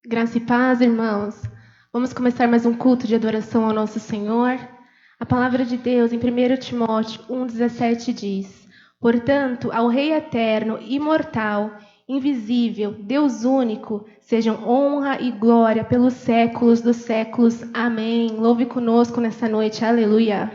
Graça e paz, irmãos. Vamos começar mais um culto de adoração ao nosso Senhor. A palavra de Deus em 1 Timóteo 1,17 diz: Portanto, ao Rei eterno, imortal, invisível, Deus único, sejam honra e glória pelos séculos dos séculos. Amém. Louve conosco nessa noite. Aleluia.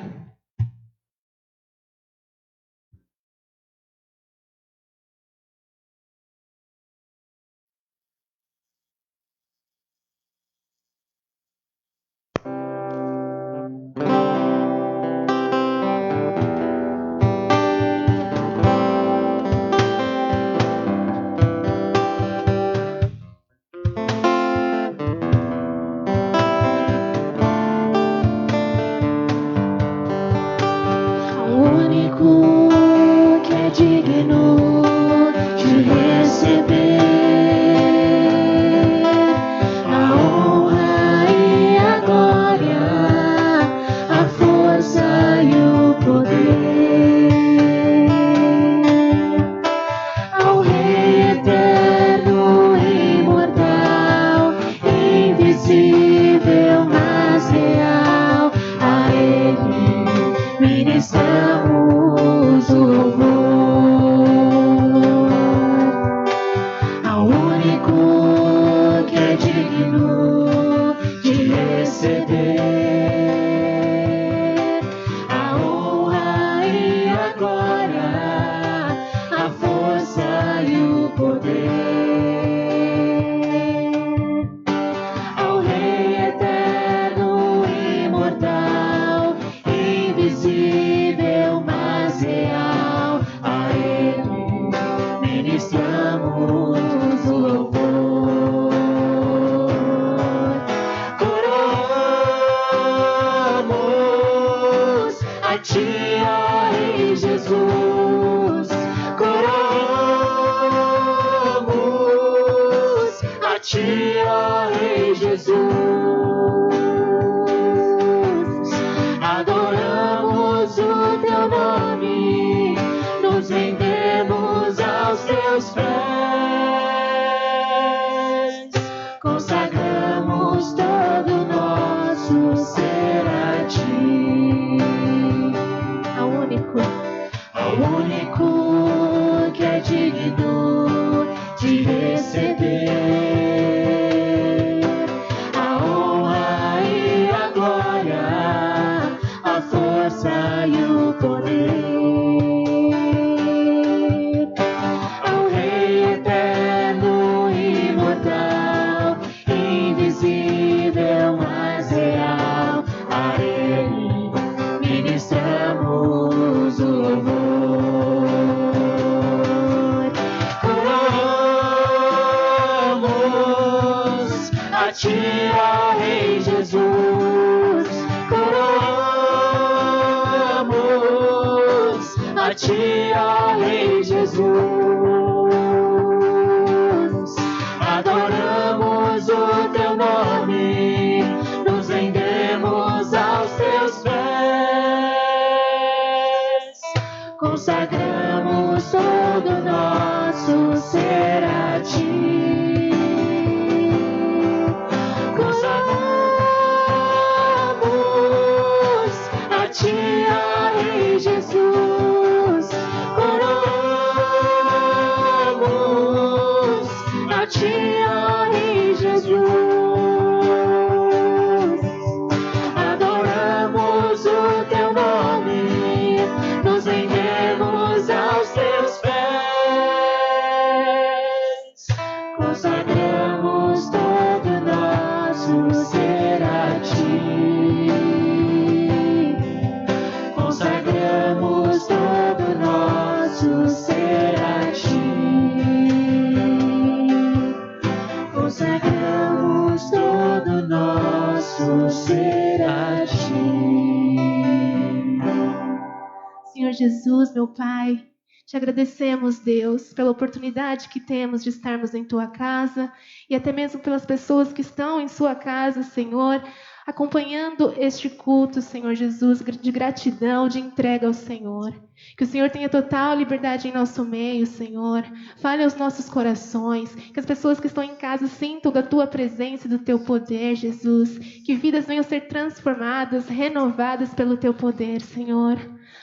Senhor Jesus, meu Pai, te agradecemos, Deus, pela oportunidade que temos de estarmos em Tua casa e até mesmo pelas pessoas que estão em Sua casa, Senhor, acompanhando este culto, Senhor Jesus, de gratidão, de entrega ao Senhor. Que o Senhor tenha total liberdade em nosso meio, Senhor. Fale aos nossos corações. Que as pessoas que estão em casa sintam da Tua presença e do Teu poder, Jesus. Que vidas venham ser transformadas, renovadas pelo Teu poder, Senhor.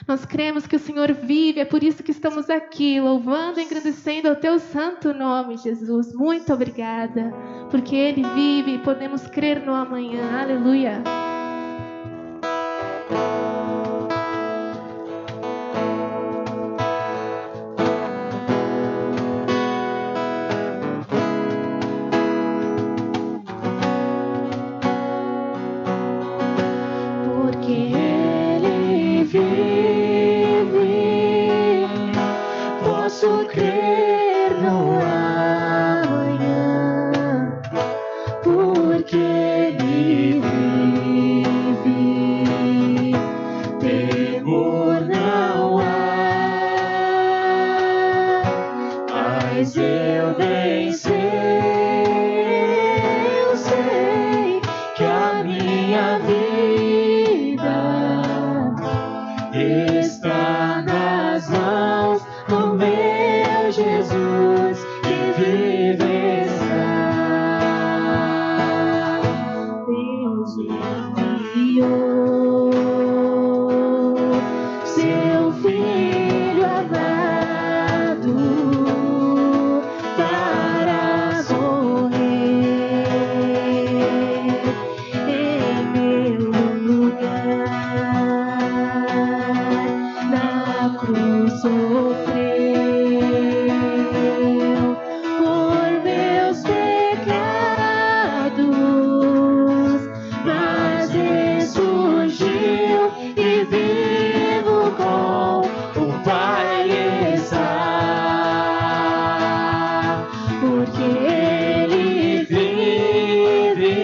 Nós cremos que o Senhor vive, é por isso que estamos aqui, louvando e engrandecendo ao Teu santo nome, Jesus. Muito obrigada, porque Ele vive e podemos crer no amanhã. Aleluia. Porque Ele vive, posso crer no amanhã. Porque Ele vive, temor não há, mas eu bem sei, eu sei que a minha vida está nas mãos do meu Jesus, que vive está. Deus enviou seu Filho amado para morrer em meu lugar. Na cruz sofreu por meus pecados, mas ressurgiu e vivo com o Pai está. Porque Ele vive,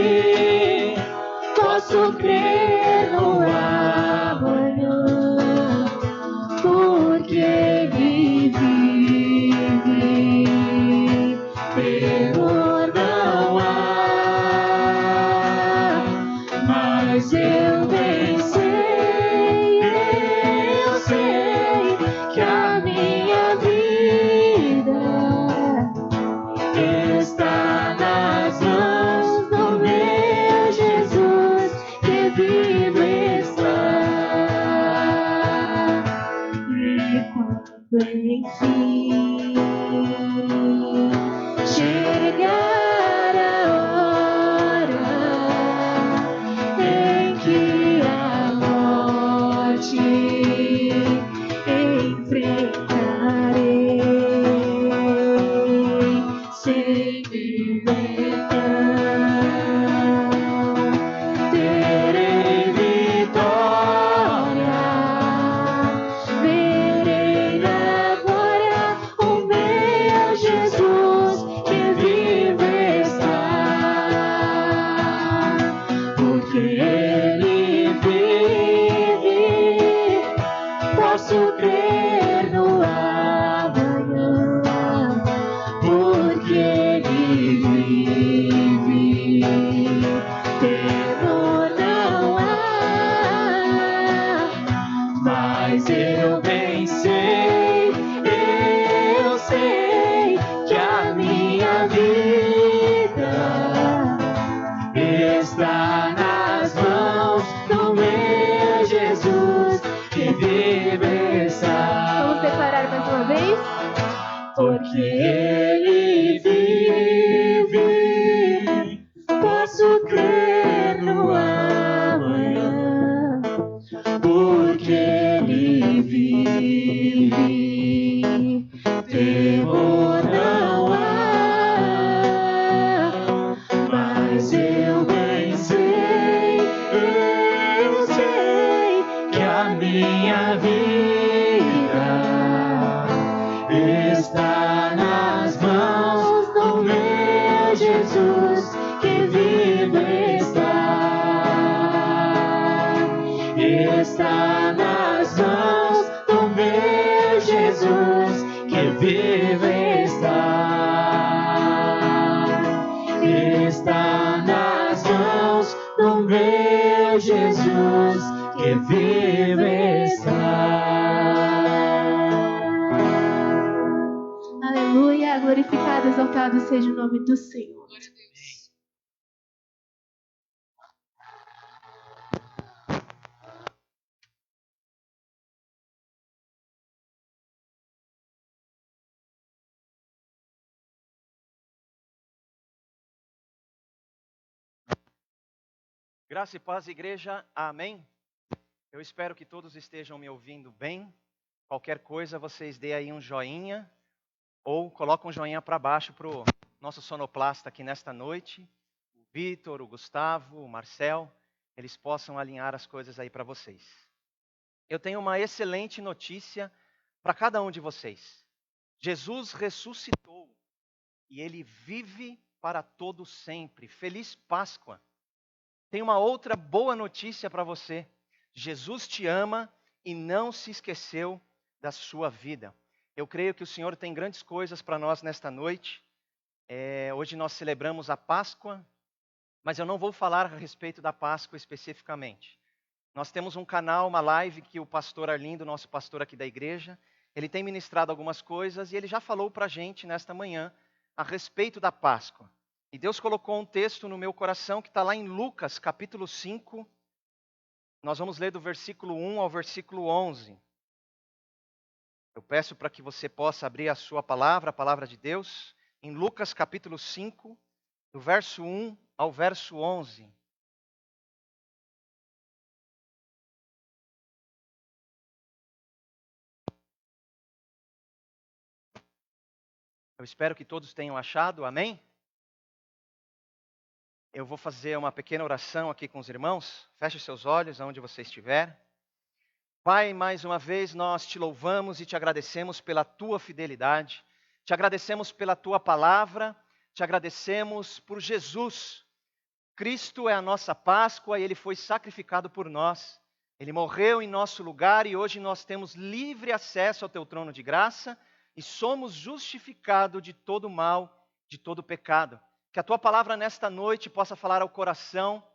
posso crer no amanhã. Porque Ele vive, temor não há, mas eu bem sei, eu sei que a minha vida está nas mãos do meu Jesus, que vive está. E quando enfim chegar a hora em que a morte enfrentarei, sem libertar, terei vitória, verei na glória o meu Jesus, que vive está. Porque Ele vive, posso crer no amanhã. Porque Ele vive, temor não há, mas eu bem sei, eu sei que a minha vida está nas mãos do meu Jesus, que vive está. Vamos declarar mais uma vez? Porque Ele vive, posso crer no amanhã. Porque Ele vive, temor não há, mas eu bem sei, eu sei que a minha vida está nas mãos do meu Jesus, que vive está nas mãos do meu Jesus, que vive está nas mãos do meu meu Jesus que vive está. Aleluia, glorificado, exaltado seja o nome do Senhor. Graça e paz, igreja. Amém. Eu espero que todos estejam me ouvindo bem. Qualquer coisa, vocês dêem aí um joinha ou colocam um joinha para baixo para o nosso sonoplasta aqui nesta noite. O Vitor, o Gustavo, o Marcel, eles possam alinhar as coisas aí para vocês. Eu tenho uma excelente notícia para cada um de vocês. Jesus ressuscitou e Ele vive para todo sempre. Feliz Páscoa. Tem uma outra boa notícia para você. Jesus te ama e não se esqueceu da sua vida. Eu creio que o Senhor tem grandes coisas para nós nesta noite. Hoje nós celebramos a Páscoa, mas eu não vou falar a respeito da Páscoa especificamente. Nós temos um canal, uma live que o pastor Arlindo, nosso pastor aqui da igreja, ele tem ministrado algumas coisas e ele já falou para a gente nesta manhã a respeito da Páscoa. E Deus colocou um texto no meu coração que está lá em Lucas, capítulo 5. Nós vamos ler do versículo 1 ao versículo 11. Eu peço para que você possa abrir a sua palavra, a palavra de Deus, em Lucas, capítulo 5, do verso 1 ao verso 11. Eu espero que todos tenham achado, amém? Eu vou fazer uma pequena oração aqui com os irmãos. Feche seus olhos aonde você estiver. Pai, mais uma vez nós te louvamos e te agradecemos pela tua fidelidade. Te agradecemos pela tua palavra. Te agradecemos por Jesus. Cristo é a nossa Páscoa e Ele foi sacrificado por nós. Ele morreu em nosso lugar e hoje nós temos livre acesso ao teu trono de graça e somos justificados de todo mal, de todo pecado. Que a tua palavra nesta noite possa falar ao coração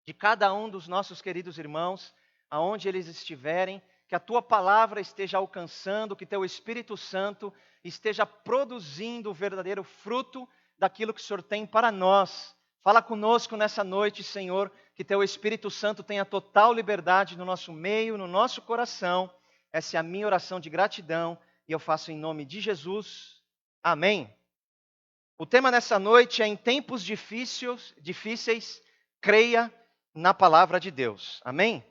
de cada um dos nossos queridos irmãos, aonde eles estiverem, que a tua palavra esteja alcançando, que teu Espírito Santo esteja produzindo o verdadeiro fruto daquilo que o Senhor tem para nós. Fala conosco nessa noite, Senhor, que teu Espírito Santo tenha total liberdade no nosso meio, no nosso coração. Essa é a minha oração de gratidão e eu faço em nome de Jesus. Amém. O tema nessa noite é: em tempos difíceis, creia na palavra de Deus. Amém?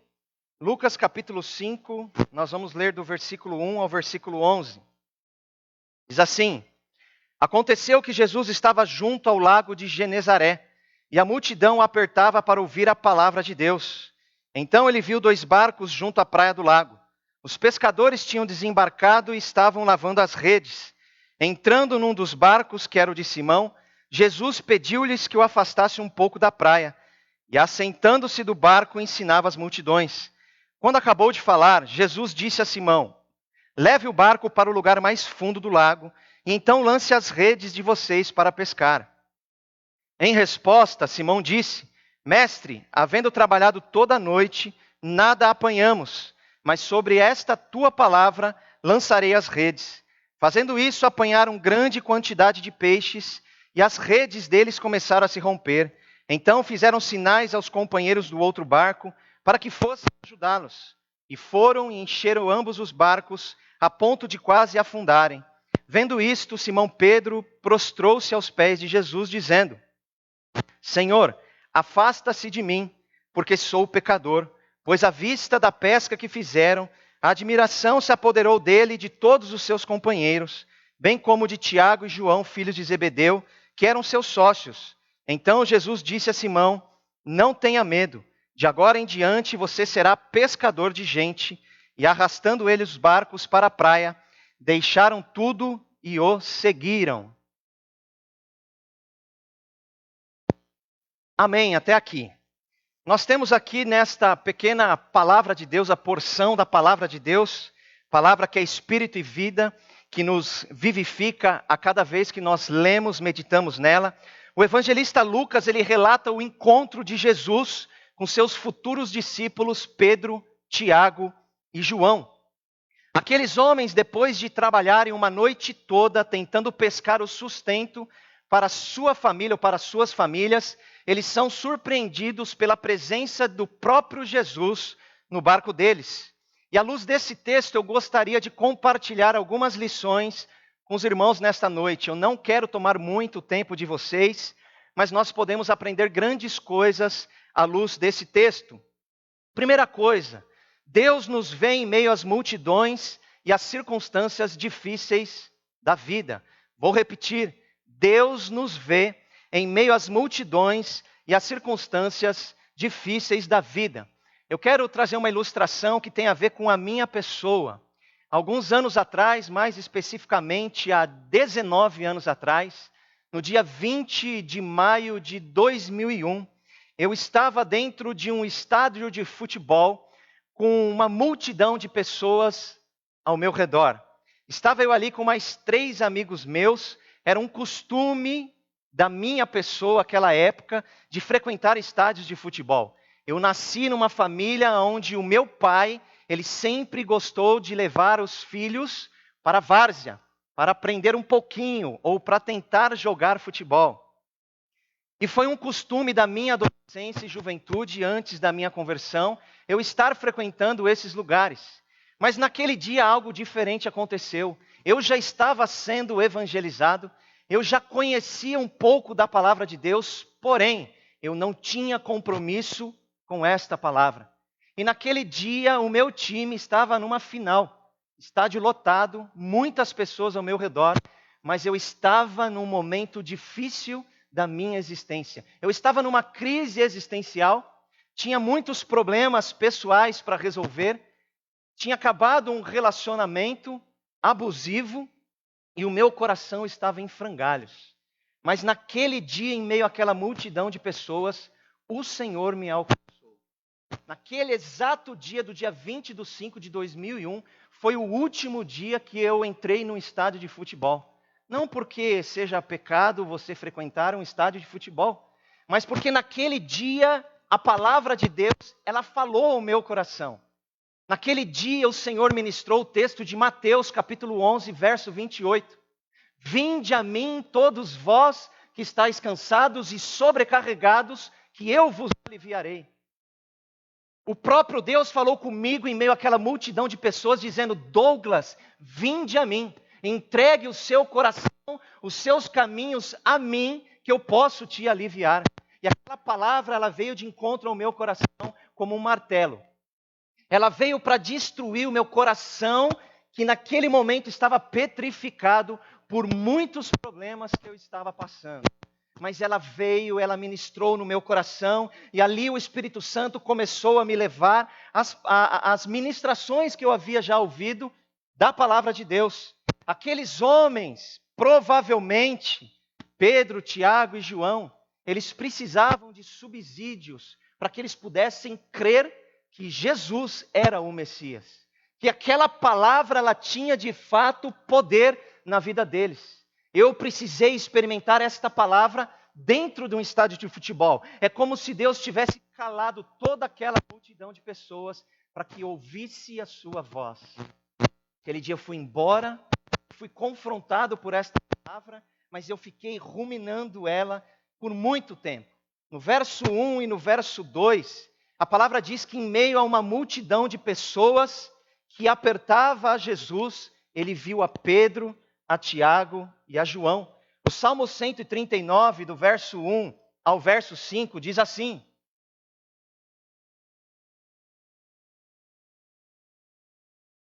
Lucas capítulo 5, nós vamos ler do versículo 1 ao versículo 11. Diz assim: Aconteceu que Jesus estava junto ao lago de Genezaré, e a multidão o apertava para ouvir a palavra de Deus. Então ele viu 2 barcos junto à praia do lago. Os pescadores tinham desembarcado e estavam lavando as redes. Entrando num dos barcos, que era o de Simão, Jesus pediu-lhes que o afastasse um pouco da praia, e assentando-se do barco ensinava as multidões. Quando acabou de falar, Jesus disse a Simão: Leve o barco para o lugar mais fundo do lago, e então lance as redes de vocês para pescar. Em resposta, Simão disse: Mestre, havendo trabalhado toda a noite, nada apanhamos, mas sobre esta tua palavra lançarei as redes. Fazendo isso, apanharam grande quantidade de peixes, e as redes deles começaram a se romper. Então fizeram sinais aos companheiros do outro barco, para que fossem ajudá-los. E foram e encheram ambos os barcos, a ponto de quase afundarem. Vendo isto, Simão Pedro prostrou-se aos pés de Jesus, dizendo: Senhor, afasta-se de mim, porque sou pecador. Pois à vista da pesca que fizeram, a admiração se apoderou dele e de todos os seus companheiros, bem como de Tiago e João, filhos de Zebedeu, que eram seus sócios. Então Jesus disse a Simão: Não tenha medo, de agora em diante você será pescador de gente. E arrastando ele os barcos para a praia, deixaram tudo e o seguiram. Amém, até aqui. Nós temos aqui nesta pequena palavra de Deus, a porção da palavra de Deus, palavra que é espírito e vida, que nos vivifica a cada vez que nós lemos, meditamos nela. O evangelista Lucas, ele relata o encontro de Jesus com seus futuros discípulos Pedro, Tiago e João. Aqueles homens, depois de trabalharem uma noite toda tentando pescar o sustento para a sua família ou para as suas famílias, eles são surpreendidos pela presença do próprio Jesus no barco deles. E à luz desse texto, eu gostaria de compartilhar algumas lições com os irmãos nesta noite. Eu não quero tomar muito tempo de vocês, mas nós podemos aprender grandes coisas à luz desse texto. Primeira coisa, Deus nos vê em meio às multidões e às circunstâncias difíceis da vida. Vou repetir, Deus nos vê em meio às multidões e às circunstâncias difíceis da vida. Eu quero trazer uma ilustração que tem a ver com a minha pessoa. Alguns anos atrás, mais especificamente há 19 anos atrás, no dia 20 de maio de 2001, eu estava dentro de um estádio de futebol com uma multidão de pessoas ao meu redor. Estava eu ali com mais 3 amigos meus. Era um costume da minha pessoa, naquela época, de frequentar estádios de futebol. Eu nasci numa família onde o meu pai, ele sempre gostou de levar os filhos para a várzea, para aprender um pouquinho ou para tentar jogar futebol. E foi um costume da minha adolescência e juventude, antes da minha conversão, eu estar frequentando esses lugares. Mas naquele dia algo diferente aconteceu. Eu já estava sendo evangelizado, eu já conhecia um pouco da palavra de Deus, porém, eu não tinha compromisso com esta palavra. E naquele dia o meu time estava numa final, estádio lotado, muitas pessoas ao meu redor, mas eu estava num momento difícil da minha existência. Eu estava numa crise existencial, tinha muitos problemas pessoais para resolver, tinha acabado um relacionamento abusivo e o meu coração estava em frangalhos. Mas naquele dia, em meio àquela multidão de pessoas, o Senhor me alcançou. Naquele exato dia, do dia 20/5/2001, foi o último dia que eu entrei num estádio de futebol. Não porque seja pecado você frequentar um estádio de futebol, mas porque naquele dia a palavra de Deus, ela falou ao meu coração. Naquele dia o Senhor ministrou o texto de Mateus, capítulo 11, verso 28. Vinde a mim todos vós que estáis cansados e sobrecarregados, que eu vos aliviarei. O próprio Deus falou comigo em meio àquela multidão de pessoas, dizendo: Douglas, vinde a mim, entregue o seu coração, os seus caminhos a mim, que eu posso te aliviar. E aquela palavra, ela veio de encontro ao meu coração como um martelo. Ela veio para destruir o meu coração, que naquele momento estava petrificado por muitos problemas que eu estava passando. Mas ela veio, ela ministrou no meu coração, e ali o Espírito Santo começou a me levar às ministrações que eu havia já ouvido da palavra de Deus. Aqueles homens, provavelmente, Pedro, Tiago e João, eles precisavam de subsídios para que eles pudessem crer que Jesus era o Messias. Que aquela palavra, ela tinha de fato poder na vida deles. Eu precisei experimentar esta palavra dentro de um estádio de futebol. É como se Deus tivesse calado toda aquela multidão de pessoas para que ouvisse a sua voz. Aquele dia eu fui embora, fui confrontado por esta palavra, mas eu fiquei ruminando ela por muito tempo. No verso 1 e no verso 2, a palavra diz que em meio a uma multidão de pessoas que apertava a Jesus, ele viu a Pedro, a Tiago e a João. O Salmo 139, do verso 1 ao verso 5, diz assim: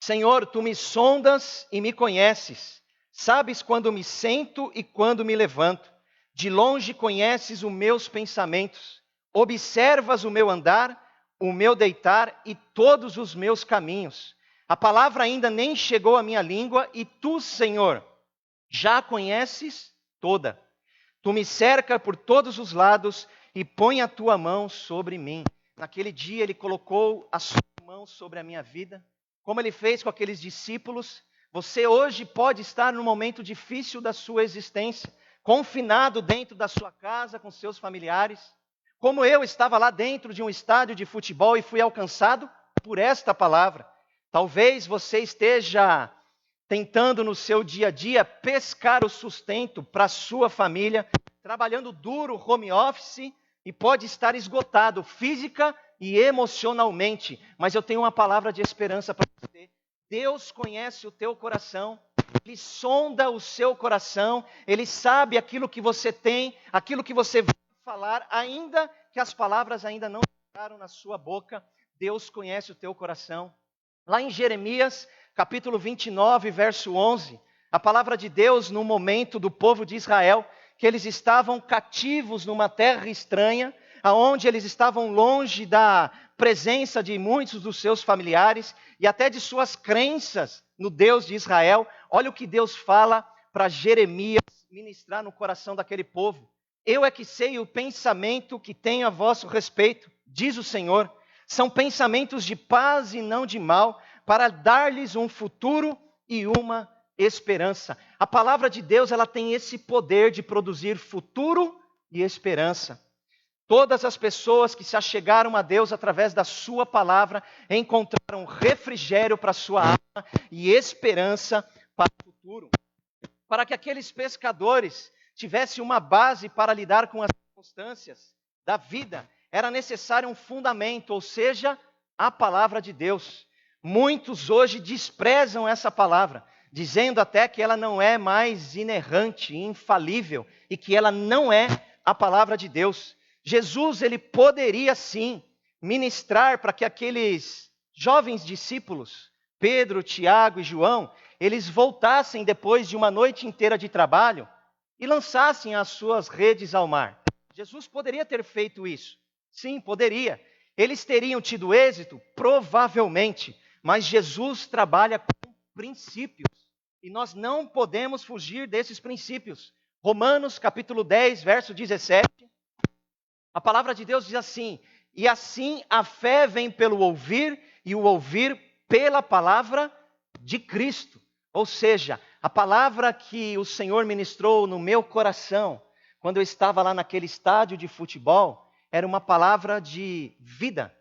Senhor, tu me sondas e me conheces. Sabes quando me sento e quando me levanto. De longe conheces os meus pensamentos. Observas o meu andar, o meu deitar e todos os meus caminhos. A palavra ainda nem chegou à minha língua e tu, Senhor, já a conheces toda. Tu me cercas por todos os lados e põe a tua mão sobre mim. Naquele dia ele colocou a sua mão sobre a minha vida, como ele fez com aqueles discípulos. Você hoje pode estar num momento difícil da sua existência, confinado dentro da sua casa com seus familiares. Como eu estava lá dentro de um estádio de futebol e fui alcançado por esta palavra. Talvez você esteja tentando no seu dia a dia pescar o sustento para a sua família, trabalhando duro, home office, e pode estar esgotado física e emocionalmente. Mas eu tenho uma palavra de esperança para você. Deus conhece o teu coração, Ele sonda o seu coração, Ele sabe aquilo que você tem, aquilo que você vai falar, ainda que as palavras ainda não entraram na sua boca. Deus conhece o teu coração. Lá em Jeremias, capítulo 29, verso 11, a palavra de Deus no momento do povo de Israel, que eles estavam cativos numa terra estranha, aonde eles estavam longe da presença de muitos dos seus familiares e até de suas crenças no Deus de Israel. Olha o que Deus fala para Jeremias ministrar no coração daquele povo. Eu é que sei o pensamento que tenho a vosso respeito, diz o Senhor. São pensamentos de paz e não de mal, para dar-lhes um futuro e uma esperança. A palavra de Deus, ela tem esse poder de produzir futuro e esperança. Todas as pessoas que se achegaram a Deus através da sua palavra encontraram refrigério para a sua alma e esperança para o futuro. Para que aqueles pescadores tivessem uma base para lidar com as circunstâncias da vida, era necessário um fundamento, ou seja, a palavra de Deus. Muitos hoje desprezam essa palavra, dizendo até que ela não é mais inerrante, infalível, e que ela não é a palavra de Deus. Jesus, ele poderia sim ministrar para que aqueles jovens discípulos, Pedro, Tiago e João, eles voltassem depois de uma noite inteira de trabalho e lançassem as suas redes ao mar. Jesus poderia ter feito isso. Sim, poderia. Eles teriam tido êxito? Provavelmente. Mas Jesus trabalha com princípios. E nós não podemos fugir desses princípios. Romanos capítulo 10, verso 17. A palavra de Deus diz assim: e assim a fé vem pelo ouvir, e o ouvir pela palavra de Cristo. Ou seja, a palavra que o Senhor ministrou no meu coração, quando eu estava lá naquele estádio de futebol, era uma palavra de vida.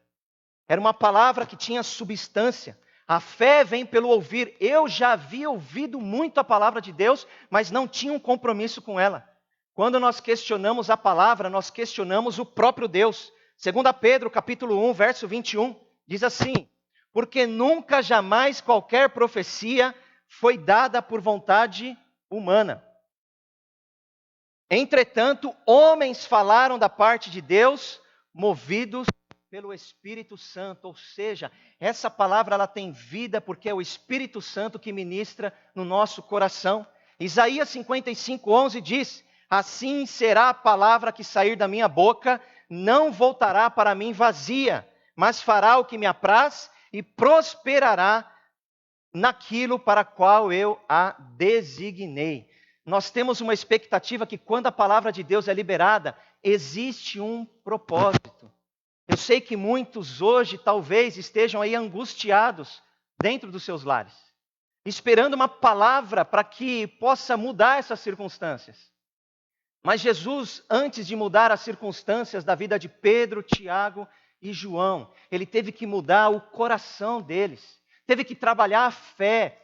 Era uma palavra que tinha substância. A fé vem pelo ouvir. Eu já havia ouvido muito a palavra de Deus, mas não tinha um compromisso com ela. Quando nós questionamos a palavra, nós questionamos o próprio Deus. 2 Pedro, capítulo 1, verso 21, diz assim: porque nunca, jamais qualquer profecia foi dada por vontade humana. Entretanto, homens falaram da parte de Deus, movidos pelo Espírito Santo. Ou seja, essa palavra ela tem vida porque é o Espírito Santo que ministra no nosso coração. Isaías 55, 11 diz: assim será a palavra que sair da minha boca, não voltará para mim vazia, mas fará o que me apraz e prosperará naquilo para qual eu a designei. Nós temos uma expectativa que quando a palavra de Deus é liberada, existe um propósito. Eu sei que muitos hoje talvez estejam aí angustiados dentro dos seus lares, esperando uma palavra para que possa mudar essas circunstâncias. Mas Jesus, antes de mudar as circunstâncias da vida de Pedro, Tiago e João, ele teve que mudar o coração deles, teve que trabalhar a fé.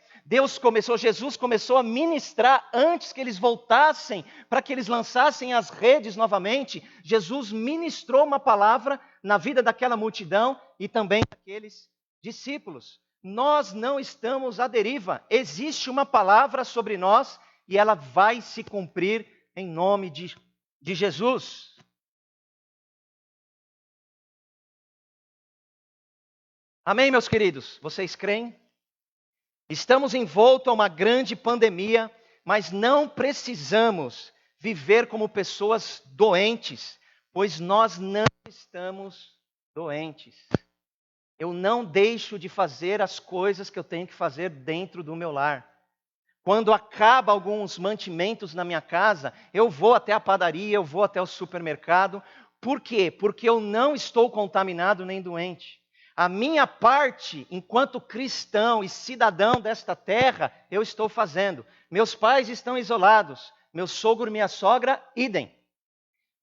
Jesus começou a ministrar antes que eles voltassem, para que eles lançassem as redes novamente. Jesus ministrou uma palavra na vida daquela multidão e também daqueles discípulos. Nós não estamos à deriva. Existe uma palavra sobre nós e ela vai se cumprir em nome de Jesus. Amém, meus queridos? Vocês creem? Estamos envoltos a uma grande pandemia, mas não precisamos viver como pessoas doentes, pois nós não estamos doentes. Eu não deixo de fazer as coisas que eu tenho que fazer dentro do meu lar. Quando acaba alguns mantimentos na minha casa, eu vou até a padaria, eu vou até o supermercado. Por quê? Porque eu não estou contaminado nem doente. A minha parte, enquanto cristão e cidadão desta terra, eu estou fazendo. Meus pais estão isolados. Meu sogro e minha sogra, idem.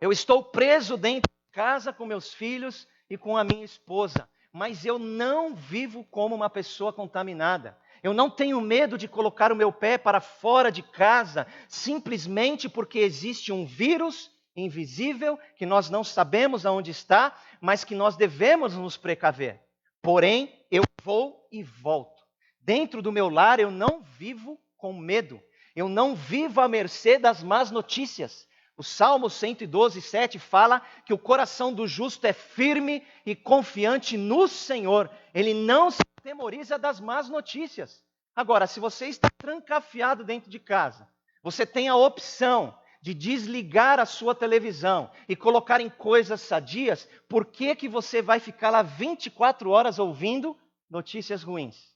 Eu estou preso dentro casa com meus filhos e com a minha esposa, mas eu não vivo como uma pessoa contaminada. Eu não tenho medo de colocar o meu pé para fora de casa, simplesmente porque existe um vírus invisível que nós não sabemos aonde está, mas que nós devemos nos precaver. Porém, eu vou e volto. Dentro do meu lar eu não vivo com medo. Eu não vivo à mercê das más notícias. O Salmo 112:7 fala que o coração do justo é firme e confiante no Senhor. Ele não se atemoriza das más notícias. Agora, se você está trancafiado dentro de casa, você tem a opção de desligar a sua televisão e colocar em coisas sadias, por que você vai ficar lá 24 horas ouvindo notícias ruins?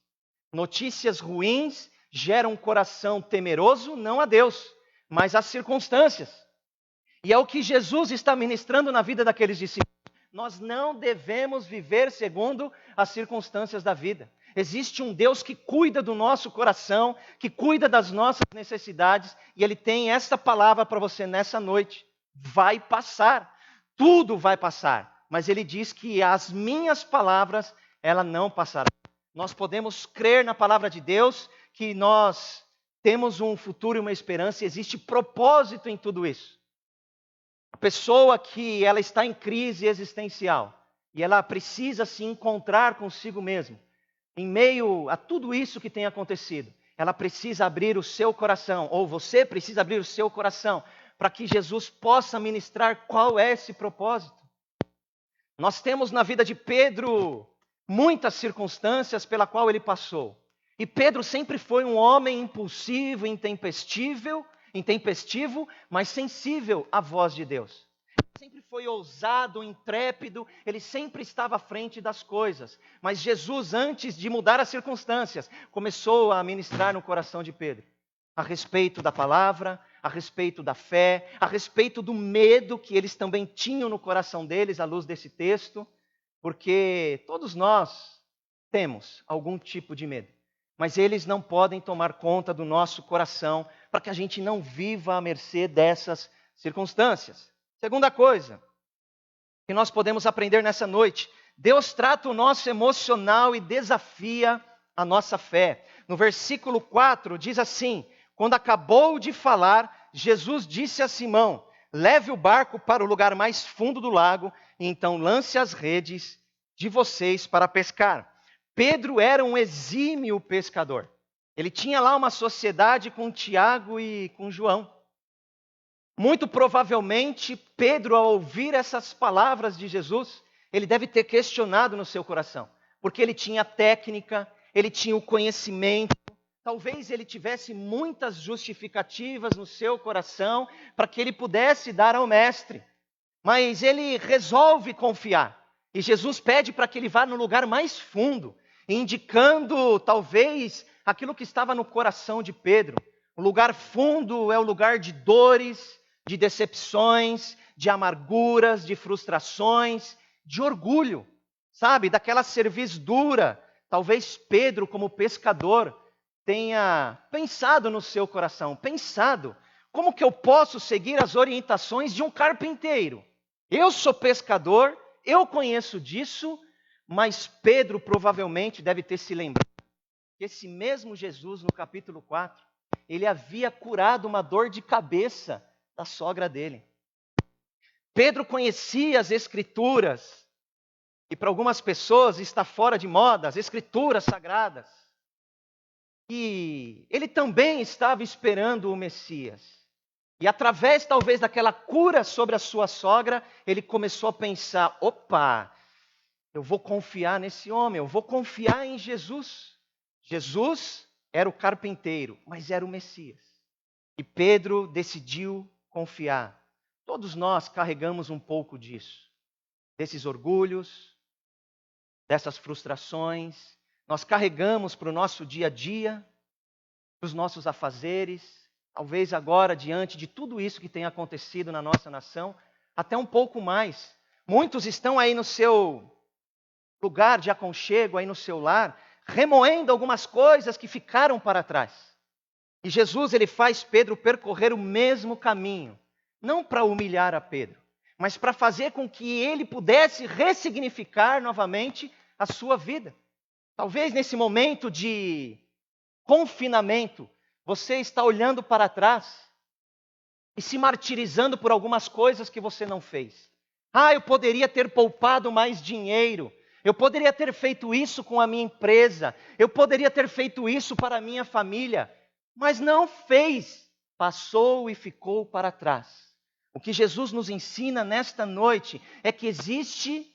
Notícias ruins geram um coração temeroso, não a Deus, mas às circunstâncias. E é o que Jesus está ministrando na vida daqueles discípulos. Nós não devemos viver segundo as circunstâncias da vida. Existe um Deus que cuida do nosso coração, que cuida das nossas necessidades, e Ele tem esta palavra para você nessa noite. Vai passar, tudo vai passar, mas Ele diz que as minhas palavras, ela não passará. Nós podemos crer na palavra de Deus, que nós temos um futuro e uma esperança, e existe propósito em tudo isso. A pessoa que ela está em crise existencial, e ela precisa se encontrar consigo mesma, em meio a tudo isso que tem acontecido, ela precisa abrir o seu coração, ou você precisa abrir o seu coração, para que Jesus possa ministrar qual é esse propósito. Nós temos na vida de Pedro muitas circunstâncias pela qual ele passou. E Pedro sempre foi um homem impulsivo, intempestivo, mas sensível à voz de Deus. Sempre foi ousado, intrépido, ele sempre estava à frente das coisas. Mas Jesus, antes de mudar as circunstâncias, começou a ministrar no coração de Pedro, a respeito da palavra, a respeito da fé, a respeito do medo que eles também tinham no coração deles, à luz desse texto, porque todos nós temos algum tipo de medo, mas eles não podem tomar conta do nosso coração, para que a gente não viva à mercê dessas circunstâncias. Segunda coisa que nós podemos aprender nessa noite: Deus trata o nosso emocional e desafia a nossa fé. No versículo 4 diz assim: quando acabou de falar, Jesus disse a Simão: leve o barco para o lugar mais fundo do lago, e então lance as redes de vocês para pescar. Pedro era um exímio pescador. Ele tinha lá uma sociedade com Tiago e com João. Muito provavelmente, Pedro, ao ouvir essas palavras de Jesus, ele deve ter questionado no seu coração, porque ele tinha técnica, ele tinha o conhecimento, talvez ele tivesse muitas justificativas no seu coração para que ele pudesse dar ao mestre, mas ele resolve confiar, e Jesus pede para que ele vá no lugar mais fundo, indicando talvez aquilo que estava no coração de Pedro. O lugar fundo é o lugar de dores, de decepções, de amarguras, de frustrações, de orgulho, sabe? Daquela cerviz dura. Talvez Pedro, como pescador, tenha pensado no seu coração, como que eu posso seguir as orientações de um carpinteiro? Eu sou pescador, eu conheço disso, mas Pedro provavelmente deve ter se lembrado que esse mesmo Jesus, no capítulo 4, ele havia curado uma dor de cabeça da sogra dele. Pedro conhecia as Escrituras, e para algumas pessoas está fora de moda, as Escrituras sagradas. E ele também estava esperando o Messias. E através talvez daquela cura sobre a sua sogra, ele começou a pensar: opa, eu vou confiar nesse homem, eu vou confiar em Jesus. Jesus era o carpinteiro, mas era o Messias. E Pedro decidiu confiar. Todos nós carregamos um pouco disso, desses orgulhos, dessas frustrações. Nós carregamos para o nosso dia a dia, para os nossos afazeres, talvez agora, diante de tudo isso que tem acontecido na nossa nação, até um pouco mais. Muitos estão aí no seu lugar de aconchego, aí no seu lar, remoendo algumas coisas que ficaram para trás. E Jesus, ele faz Pedro percorrer o mesmo caminho, não para humilhar a Pedro, mas para fazer com que ele pudesse ressignificar novamente a sua vida. Talvez nesse momento de confinamento, você está olhando para trás e se martirizando por algumas coisas que você não fez. Eu poderia ter poupado mais dinheiro. Eu poderia ter feito isso com a minha empresa. Eu poderia ter feito isso para a minha família. Mas não fez. Passou e ficou para trás. O que Jesus nos ensina nesta noite é que existe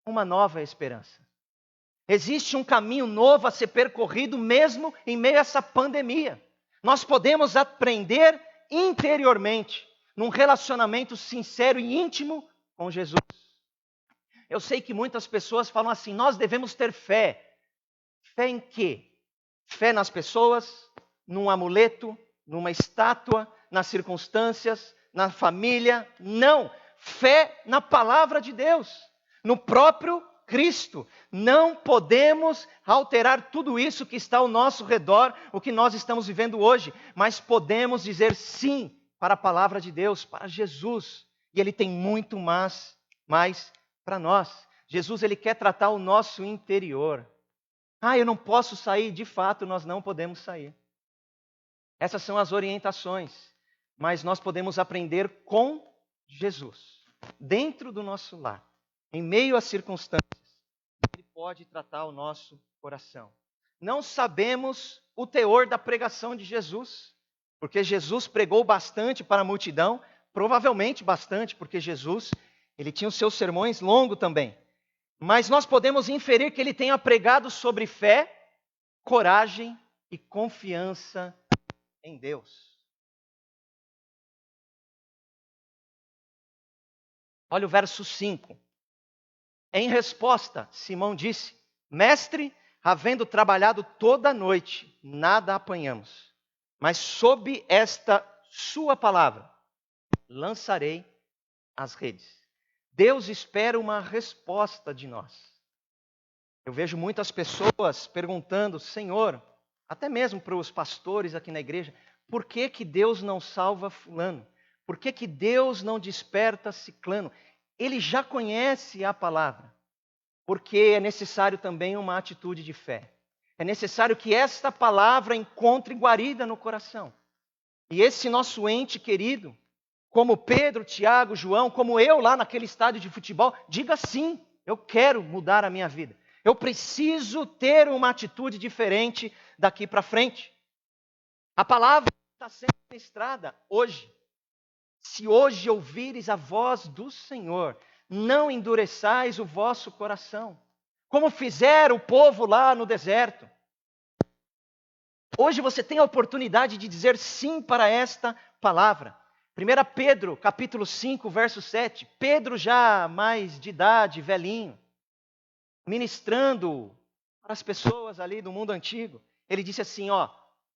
uma nova esperança. Existe um caminho novo a ser percorrido mesmo em meio a essa pandemia. Nós podemos aprender interiormente, num relacionamento sincero e íntimo com Jesus. Eu sei que muitas pessoas falam assim, nós devemos ter fé. Fé em quê? Fé nas pessoas, num amuleto, numa estátua, nas circunstâncias, na família? Não. Fé na palavra de Deus, no próprio Cristo. Não podemos alterar tudo isso que está ao nosso redor, o que nós estamos vivendo hoje, mas podemos dizer sim para a palavra de Deus, para Jesus. E Ele tem muito mais para nós. Jesus, Ele quer tratar o nosso interior. Eu não posso sair. De fato, nós não podemos sair. Essas são as orientações. Mas nós podemos aprender com Jesus. Dentro do nosso lar. Em meio às circunstâncias. Ele pode tratar o nosso coração. Não sabemos o teor da pregação de Jesus. Porque Jesus pregou bastante para a multidão. Provavelmente bastante, porque Jesus, ele tinha os seus sermões longos também. Mas nós podemos inferir que ele tenha pregado sobre fé, coragem e confiança em Deus. Olha o verso 5. Em resposta, Simão disse, Mestre, havendo trabalhado toda a noite, nada apanhamos. Mas sob esta sua palavra, lançarei as redes. Deus espera uma resposta de nós. Eu vejo muitas pessoas perguntando, Senhor, até mesmo para os pastores aqui na igreja, por que que Deus não salva fulano? Por que que Deus não desperta ciclano? Ele já conhece a palavra, porque é necessário também uma atitude de fé. É necessário que esta palavra encontre guarida no coração. E esse nosso ente querido, como Pedro, Tiago, João, como eu lá naquele estádio de futebol, diga sim, eu quero mudar a minha vida. Eu preciso ter uma atitude diferente daqui para frente. A palavra está sendo ministrada hoje. Se hoje ouvires a voz do Senhor, não endureçais o vosso coração, como fizeram o povo lá no deserto. Hoje você tem a oportunidade de dizer sim para esta palavra. 1 Pedro, capítulo 5, verso 7. Pedro já mais de idade, velhinho, ministrando para as pessoas ali do mundo antigo. Ele disse assim,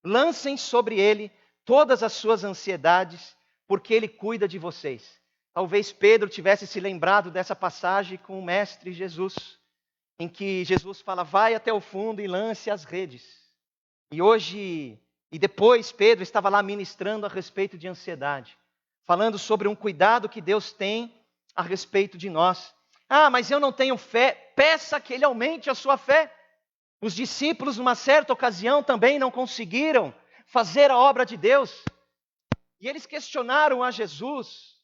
lancem sobre ele todas as suas ansiedades, porque ele cuida de vocês. Talvez Pedro tivesse se lembrado dessa passagem com o Mestre Jesus, em que Jesus fala, vai até o fundo e lance as redes. E depois Pedro estava lá ministrando a respeito de ansiedade, falando sobre um cuidado que Deus tem a respeito de nós. Mas eu não tenho fé. Peça que Ele aumente a sua fé. Os discípulos, numa certa ocasião, também não conseguiram fazer a obra de Deus. E eles questionaram a Jesus.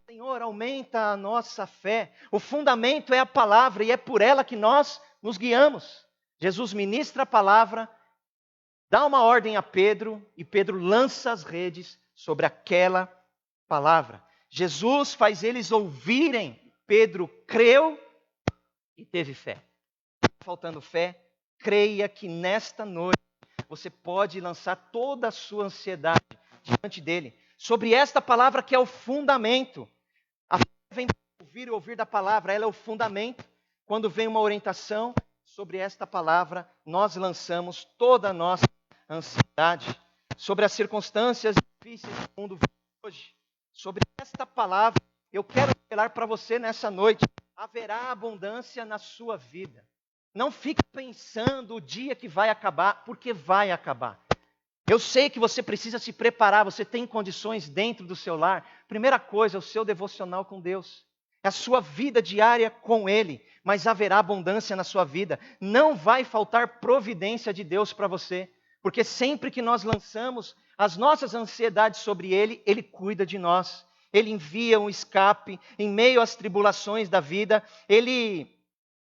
Senhor, aumenta a nossa fé. O fundamento é a palavra e é por ela que nós nos guiamos. Jesus ministra a palavra, dá uma ordem a Pedro e Pedro lança as redes sobre aquela palavra. Jesus faz eles ouvirem. Pedro creu e teve fé. Faltando fé, creia que nesta noite você pode lançar toda a sua ansiedade diante dele. Sobre esta palavra que é o fundamento. A fé vem para ouvir da palavra, ela é o fundamento. Quando vem uma orientação sobre esta palavra, nós lançamos toda a nossa ansiedade. Sobre as circunstâncias difíceis do mundo hoje. Sobre esta palavra, eu quero revelar para você nessa noite, haverá abundância na sua vida. Não fique pensando o dia que vai acabar, porque vai acabar. Eu sei que você precisa se preparar, você tem condições dentro do seu lar. Primeira coisa, é o seu devocional com Deus. É a sua vida diária com Ele, mas haverá abundância na sua vida. Não vai faltar providência de Deus para você, porque sempre que nós lançamos as nossas ansiedades sobre Ele, Ele cuida de nós. Ele envia um escape em meio às tribulações da vida. Ele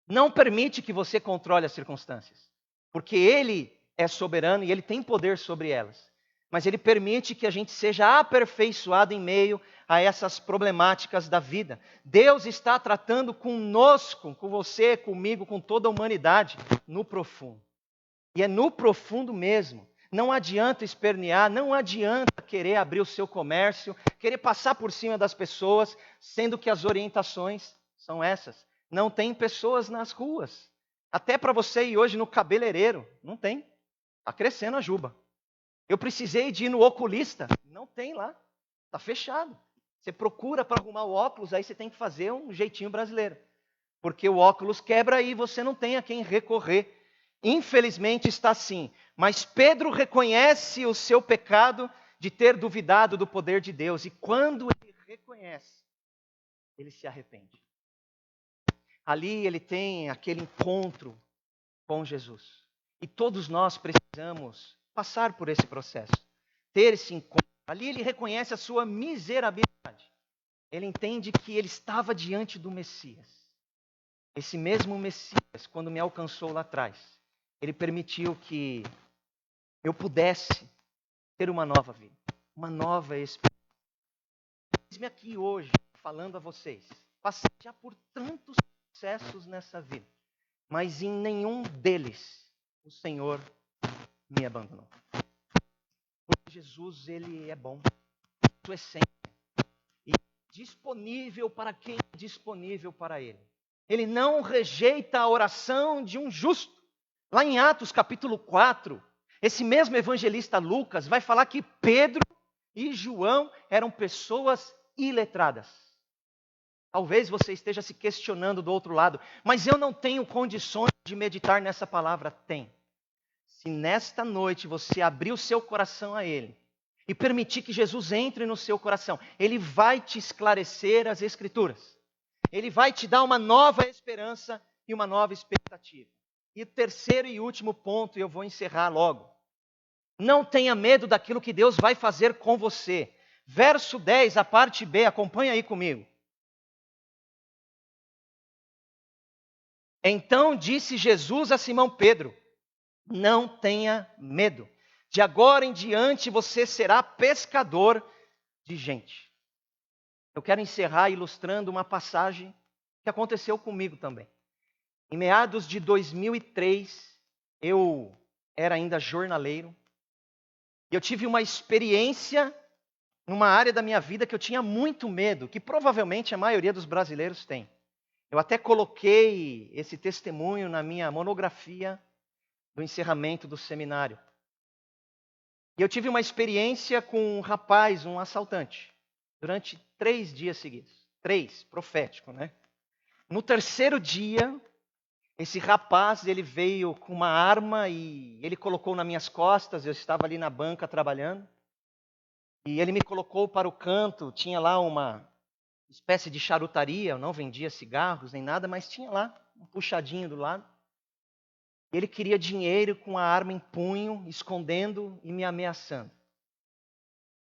não permite que você controle as circunstâncias, porque Ele é soberano e Ele tem poder sobre elas. Mas Ele permite que a gente seja aperfeiçoado em meio a essas problemáticas da vida. Deus está tratando conosco, com você, comigo, com toda a humanidade, no profundo. E é no profundo mesmo. Não adianta espernear, não adianta querer abrir o seu comércio, querer passar por cima das pessoas, sendo que as orientações são essas. Não tem pessoas nas ruas. Até para você ir hoje no cabeleireiro, não tem. Está crescendo a juba. Eu precisei de ir no oculista. Não tem lá. Está fechado. Você procura para arrumar o óculos, aí você tem que fazer um jeitinho brasileiro. Porque o óculos quebra e você não tem a quem recorrer. Infelizmente está assim. Mas Pedro reconhece o seu pecado de ter duvidado do poder de Deus. E quando ele reconhece, ele se arrepende. Ali ele tem aquele encontro com Jesus. E todos nós precisamos passar por esse processo, ter esse encontro. Ali ele reconhece a sua miserabilidade. Ele entende que ele estava diante do Messias. Esse mesmo Messias, quando me alcançou lá atrás, ele permitiu que eu pudesse ter uma nova vida, uma nova experiência. Eis-me aqui hoje, falando a vocês. Passei já por tantos processos nessa vida, mas em nenhum deles o Senhor me abandonou. Porque Jesus, Ele é bom, sua essência, e disponível para quem é disponível para Ele. Ele não rejeita a oração de um justo. Lá em Atos capítulo 4, esse mesmo evangelista Lucas vai falar que Pedro e João eram pessoas iletradas. Talvez você esteja se questionando do outro lado, mas eu não tenho condições de meditar nessa palavra. Tem. Se nesta noite você abrir o seu coração a Ele e permitir que Jesus entre no seu coração, Ele vai te esclarecer as Escrituras. Ele vai te dar uma nova esperança e uma nova expectativa. E o terceiro e último ponto, e eu vou encerrar logo. Não tenha medo daquilo que Deus vai fazer com você. Verso 10, a parte B, acompanha aí comigo. Então disse Jesus a Simão Pedro: não tenha medo. De agora em diante você será pescador de gente. Eu quero encerrar ilustrando uma passagem que aconteceu comigo também. Em meados de 2003, eu era ainda jornaleiro. E eu tive uma experiência numa área da minha vida que eu tinha muito medo, que provavelmente a maioria dos brasileiros tem. Eu até coloquei esse testemunho na minha monografia do encerramento do seminário. E eu tive uma experiência com um rapaz, um assaltante, durante 3 dias seguidos. 3, profético, né? No terceiro dia, esse rapaz, ele veio com uma arma e ele colocou nas minhas costas. Eu estava ali na banca trabalhando. E ele me colocou para o canto, tinha lá uma espécie de charutaria, eu não vendia cigarros nem nada, mas tinha lá um puxadinho do lado. Ele queria dinheiro com a arma em punho, escondendo e me ameaçando.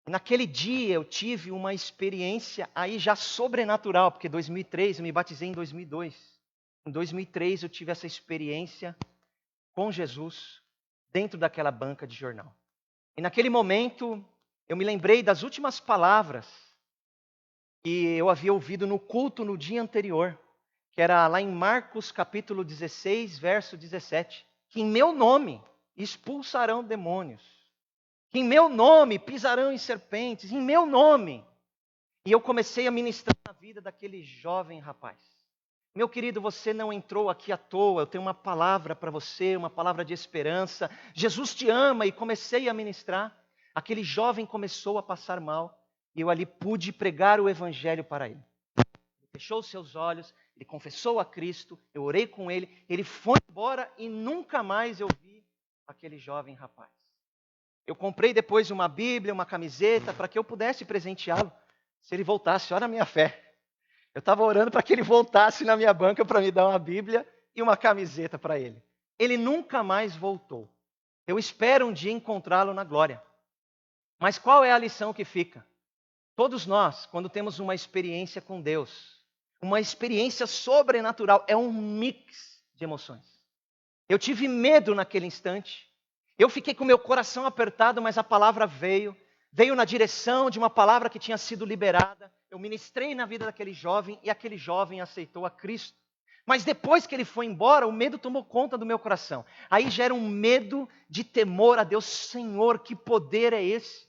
Naquele dia eu tive uma experiência aí já sobrenatural, porque 2003, eu me batizei em 2002. Em 2003 eu tive essa experiência com Jesus dentro daquela banca de jornal. E naquele momento eu me lembrei das últimas palavras que eu havia ouvido no culto no dia anterior, que era lá em Marcos capítulo 16, verso 17, que em meu nome expulsarão demônios, que em meu nome pisarão em serpentes, em meu nome. E eu comecei a ministrar na vida daquele jovem rapaz. Meu querido, você não entrou aqui à toa, eu tenho uma palavra para você, uma palavra de esperança. Jesus te ama, e comecei a ministrar. Aquele jovem começou a passar mal e eu ali pude pregar o evangelho para ele. Ele fechou os seus olhos, ele confessou a Cristo, eu orei com ele, ele foi embora e nunca mais eu vi aquele jovem rapaz. Eu comprei depois uma Bíblia, uma camiseta, para que eu pudesse presenteá-lo se ele voltasse. Olha a minha fé. Eu estava orando para que ele voltasse na minha banca para me dar uma Bíblia e uma camiseta para ele. Ele nunca mais voltou. Eu espero um dia encontrá-lo na glória. Mas qual é a lição que fica? Todos nós, quando temos uma experiência com Deus, uma experiência sobrenatural, é um mix de emoções. Eu tive medo naquele instante. Eu fiquei com meu coração apertado, mas a palavra veio na direção de uma palavra que tinha sido liberada. Eu ministrei na vida daquele jovem e aquele jovem aceitou a Cristo. Mas depois que ele foi embora, o medo tomou conta do meu coração. Aí gera um medo de temor a Deus. Senhor, que poder é esse?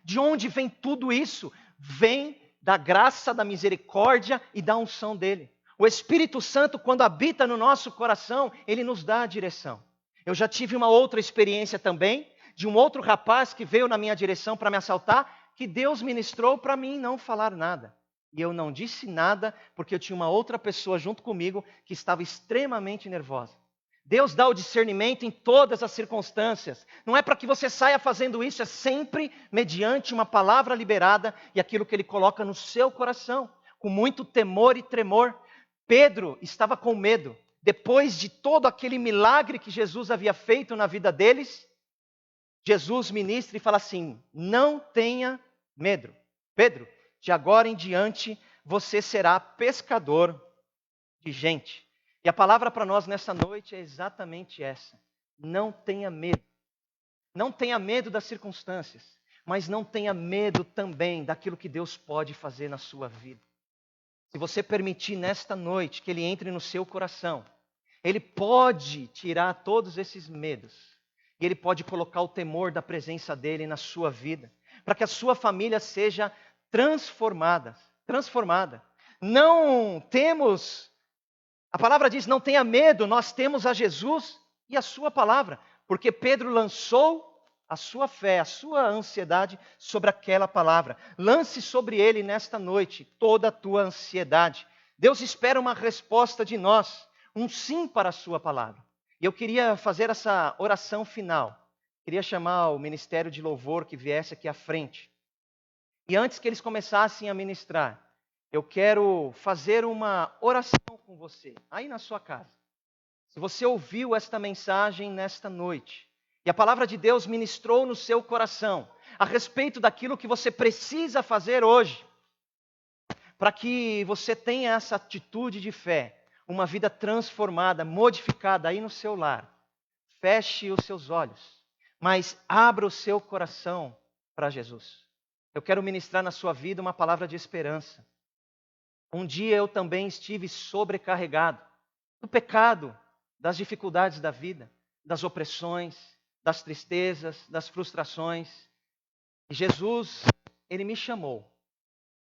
De onde vem tudo isso? Vem da graça, da misericórdia e da unção dele. O Espírito Santo, quando habita no nosso coração, ele nos dá a direção. Eu já tive uma outra experiência também, de um outro rapaz que veio na minha direção para me assaltar, que Deus ministrou para mim não falar nada. E eu não disse nada, porque eu tinha uma outra pessoa junto comigo que estava extremamente nervosa. Deus dá o discernimento em todas as circunstâncias. Não é para que você saia fazendo isso, é sempre mediante uma palavra liberada e aquilo que Ele coloca no seu coração, com muito temor e tremor. Pedro estava com medo. Depois de todo aquele milagre que Jesus havia feito na vida deles, Jesus ministra e fala assim: não tenha medo. Pedro, de agora em diante você será pescador de gente. E a palavra para nós nessa noite é exatamente essa. Não tenha medo. Não tenha medo das circunstâncias, mas não tenha medo também daquilo que Deus pode fazer na sua vida. Se você permitir nesta noite que Ele entre no seu coração, Ele pode tirar todos esses medos. E Ele pode colocar o temor da presença dEle na sua vida, para que a sua família seja transformada. Não temos, a palavra diz, não tenha medo, nós temos a Jesus e a sua palavra, porque Pedro lançou a sua fé, a sua ansiedade sobre aquela palavra. Lance sobre ele nesta noite toda a tua ansiedade. Deus espera uma resposta de nós, um sim para a sua palavra. E eu queria fazer essa oração final. Queria chamar o ministério de louvor que viesse aqui à frente. E antes que eles começassem a ministrar, eu quero fazer uma oração com você, aí na sua casa. Se você ouviu esta mensagem nesta noite, e a palavra de Deus ministrou no seu coração, a respeito daquilo que você precisa fazer hoje, para que você tenha essa atitude de fé, uma vida transformada, modificada aí no seu lar. Feche os seus olhos, mas abra o seu coração para Jesus. Eu quero ministrar na sua vida uma palavra de esperança. Um dia eu também estive sobrecarregado do pecado, das dificuldades da vida, das opressões, das tristezas, das frustrações. E Jesus, Ele me chamou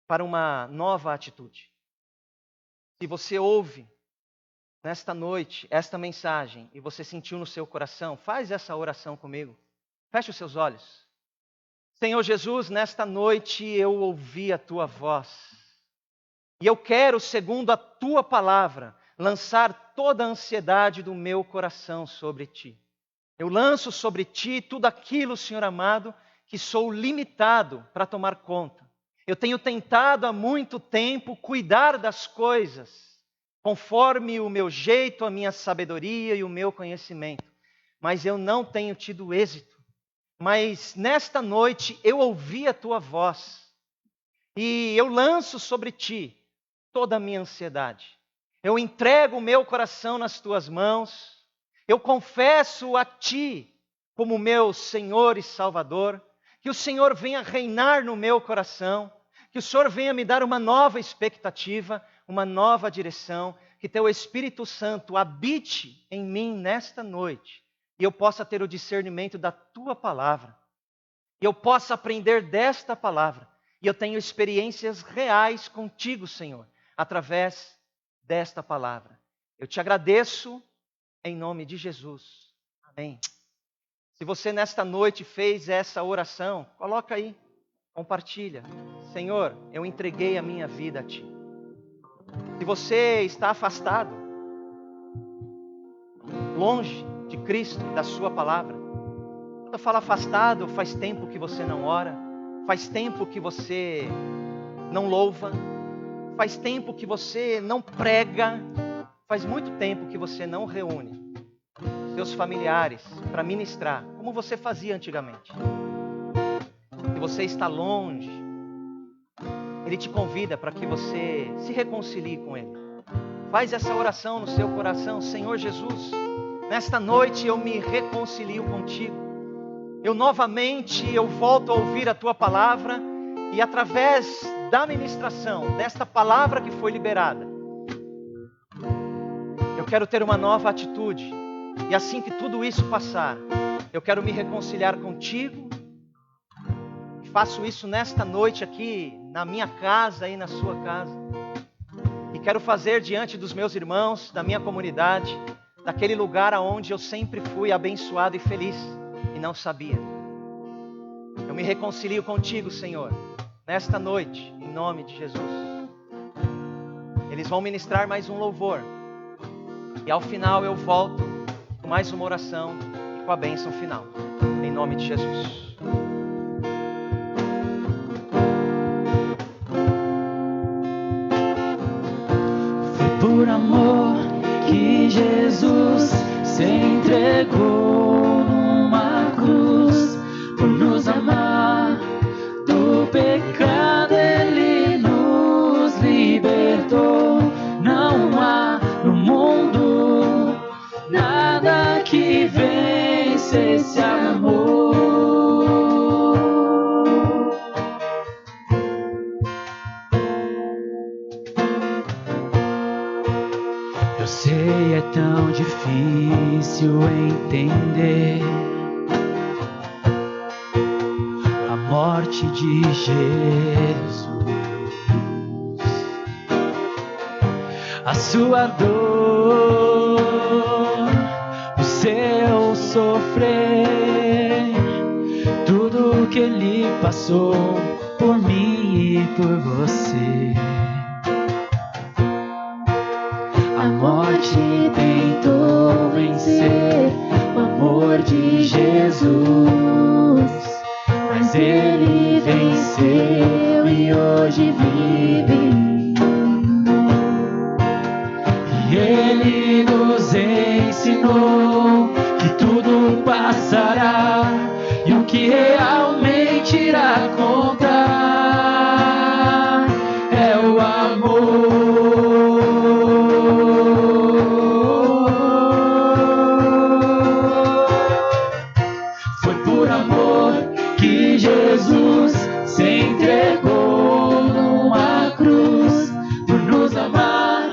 para uma nova atitude. Se você ouve nesta noite esta mensagem e você sentiu no seu coração, faz essa oração comigo. Feche os seus olhos. Senhor Jesus, nesta noite eu ouvi a Tua voz. E eu quero, segundo a Tua palavra, lançar toda a ansiedade do meu coração sobre Ti. Eu lanço sobre Ti tudo aquilo, Senhor amado, que sou limitado para tomar conta. Eu tenho tentado há muito tempo cuidar das coisas, conforme o meu jeito, a minha sabedoria e o meu conhecimento. Mas eu não tenho tido êxito. Mas nesta noite eu ouvi a Tua voz. E eu lanço sobre Ti toda a minha ansiedade. Eu entrego o meu coração nas Tuas mãos. Eu confesso a Ti como meu Senhor e Salvador. Que o Senhor venha reinar no meu coração. Que o Senhor venha me dar uma nova expectativa, uma nova direção. Que Teu Espírito Santo habite em mim nesta noite. E eu possa ter o discernimento da Tua palavra. E eu possa aprender desta palavra. E eu tenho experiências reais contigo, Senhor, através desta palavra. Eu te agradeço em nome de Jesus. Amém. Se você nesta noite fez essa oração, coloca aí, compartilha. Senhor, eu entreguei a minha vida a Ti. Se você está afastado, longe de Cristo e da Sua palavra, Quando eu falo afastado, faz tempo que você não ora, faz tempo que você não louva, faz tempo que você não prega, faz muito tempo que você não reúne seus familiares para ministrar, como você fazia antigamente. Se você está longe, Ele te convida para que você se reconcilie com Ele. Faz essa oração no seu coração: Senhor Jesus, nesta noite eu me reconcilio contigo. Eu volto a ouvir a Tua palavra e através da ministração, desta palavra que foi liberada, eu quero ter uma nova atitude. E assim que tudo isso passar, eu quero me reconciliar contigo. Faço isso nesta noite aqui, na minha casa e na sua casa. E quero fazer diante dos meus irmãos, da minha comunidade, daquele lugar aonde eu sempre fui abençoado e feliz e não sabia. Eu me reconcilio contigo, Senhor, nesta noite, em nome de Jesus. Eles vão ministrar mais um louvor. E ao final eu volto com mais uma oração e com a bênção final. Em nome de Jesus. Por amor que Jesus se entregou numa cruz, por nos amar do pecado Ele nos libertou. Não há no mundo nada que vença esse amor. Eu sei, é tão difícil entender a morte de Jesus, a sua dor, o seu sofrer, tudo que Ele passou por mim e por você. A morte tentou vencer o amor de Jesus, mas Ele venceu e hoje vive. E Ele nos ensinou que tudo passará e o que realmente irá contar é o amor. Jesus se entregou numa cruz por nos amar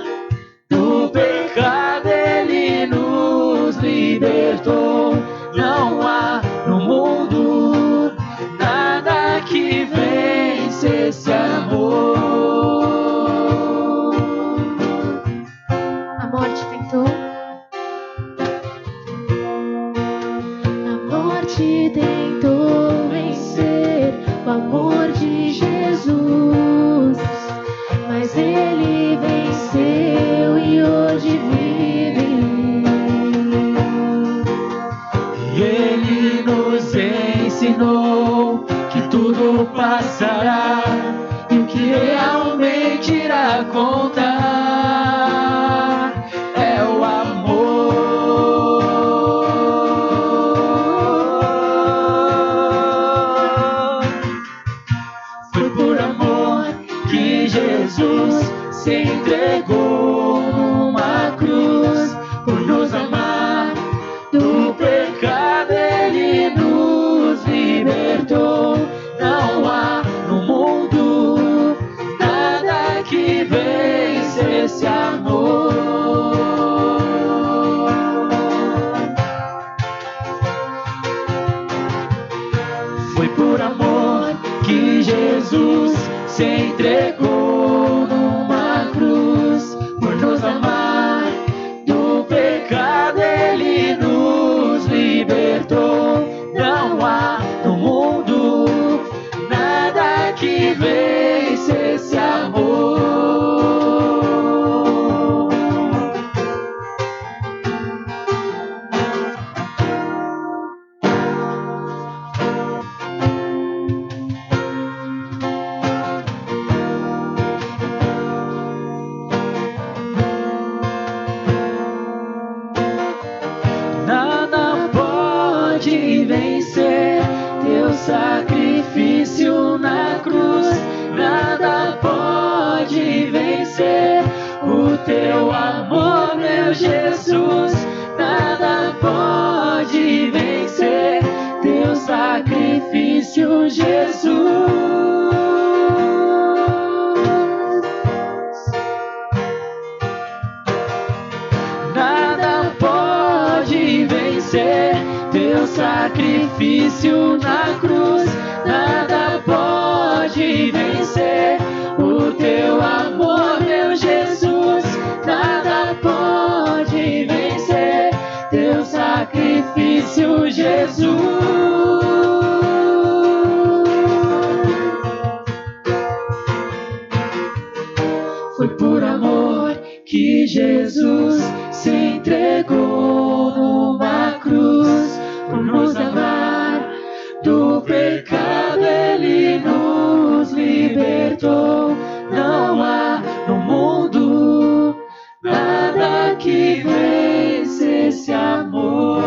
do pecado, Ele nos libertou. Não há no mundo nada que vence esse amor. A morte tentou. A morte tentou vencer o amor de Jesus, mas Ele venceu e hoje vive. E Ele nos ensinou que tudo passará e o que realmente irá contar é o amor. Foi por amor que Jesus se entregou numa cruz, por nos amar do pecado, Ele nos libertou. Não há no mundo nada que vença esse amor. Foi por amor que Jesus se entregou numa cruz, por nos amar do pecado, Ele nos libertou. Não há no mundo nada que vença esse amor. sacrifício na cruz, nada pode vencer. O teu amor, meu Jesus, nada pode vencer. Teu sacrifício, Jesus. Nada pode vencer. Teu sacrifício na cruz, nada pode vencer. O teu amor, meu Jesus, nada pode vencer. Teu sacrifício, Jesus. Foi por amor que Jesus se entregou numa cruz, por nos amar. Do pecado Ele nos libertou. Não há no mundo nada que vença esse amor.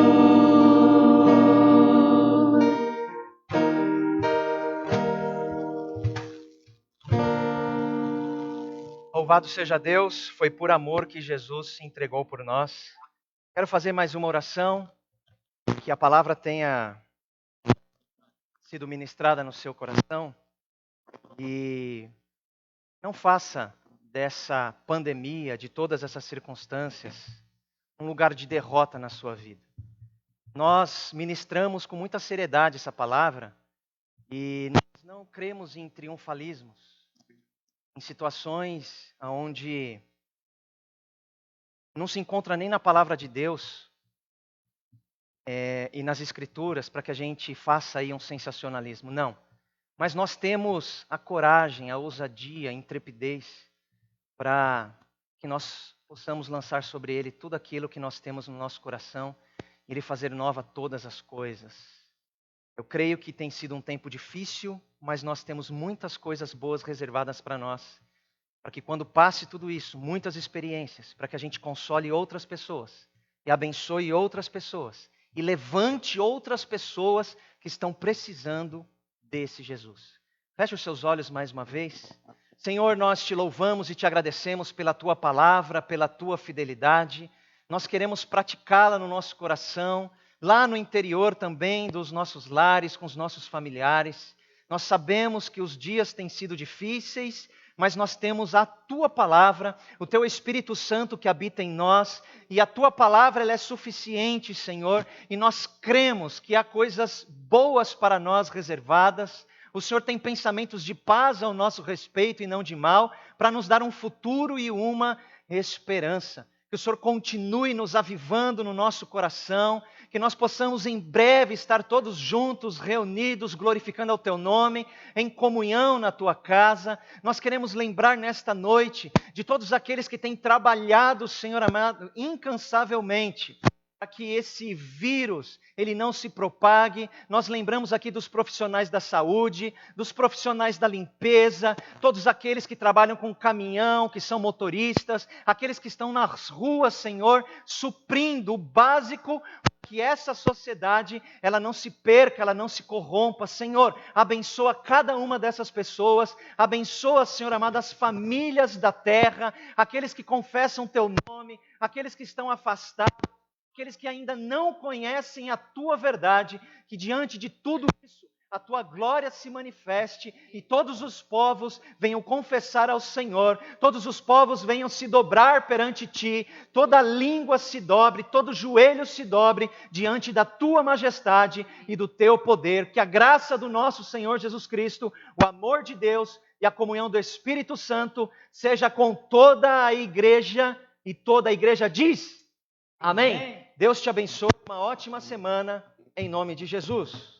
Louvado seja Deus, foi por amor que Jesus se entregou por nós. Quero fazer mais uma oração, que a palavra tenha sido ministrada no seu coração e não faça dessa pandemia, de todas essas circunstâncias, um lugar de derrota na sua vida. Nós ministramos com muita seriedade essa palavra e nós não cremos em triunfalismos, em situações onde não se encontra nem na palavra de Deus e nas escrituras para que a gente faça aí um sensacionalismo. Não. Mas nós temos a coragem, a ousadia, a intrepidez para que nós possamos lançar sobre Ele tudo aquilo que nós temos no nosso coração e Ele fazer nova todas as coisas. Eu creio que tem sido um tempo difícil, mas nós temos muitas coisas boas reservadas para nós. Para que quando passe tudo isso, muitas experiências, para que a gente console outras pessoas e abençoe outras pessoas e levante outras pessoas que estão precisando desse Jesus. Feche os seus olhos mais uma vez. Senhor, nós te louvamos e te agradecemos pela tua palavra, pela tua fidelidade. Nós queremos praticá-la no nosso coração, lá no interior também dos nossos lares, com os nossos familiares. Nós sabemos que os dias têm sido difíceis, mas nós temos a tua palavra, o teu Espírito Santo que habita em nós, e a tua palavra ela é suficiente, Senhor, e nós cremos que há coisas boas para nós reservadas. O Senhor tem pensamentos de paz ao nosso respeito e não de mal, para nos dar um futuro e uma esperança. Que o Senhor continue nos avivando no nosso coração, que nós possamos em breve estar todos juntos, reunidos, glorificando ao Teu nome, em comunhão na Tua casa. Nós queremos lembrar nesta noite de todos aqueles que têm trabalhado, Senhor amado, incansavelmente, para que esse vírus ele não se propague. Nós lembramos aqui dos profissionais da saúde, dos profissionais da limpeza, todos aqueles que trabalham com caminhão, que são motoristas, aqueles que estão nas ruas, Senhor, suprindo o básico, que essa sociedade ela não se perca, ela não se corrompa. Senhor, abençoa cada uma dessas pessoas, abençoa, Senhor amado, as famílias da terra, aqueles que confessam Teu nome, aqueles que estão afastados, aqueles que ainda não conhecem a Tua verdade, que diante de tudo isso, a Tua glória se manifeste e todos os povos venham confessar ao Senhor, todos os povos venham se dobrar perante Ti, toda língua se dobre, todo joelho se dobre diante da Tua majestade e do Teu poder. Que a graça do nosso Senhor Jesus Cristo, o amor de Deus e a comunhão do Espírito Santo seja com toda a igreja, e toda a igreja diz: Amém. Deus te abençoe, uma ótima semana, em nome de Jesus.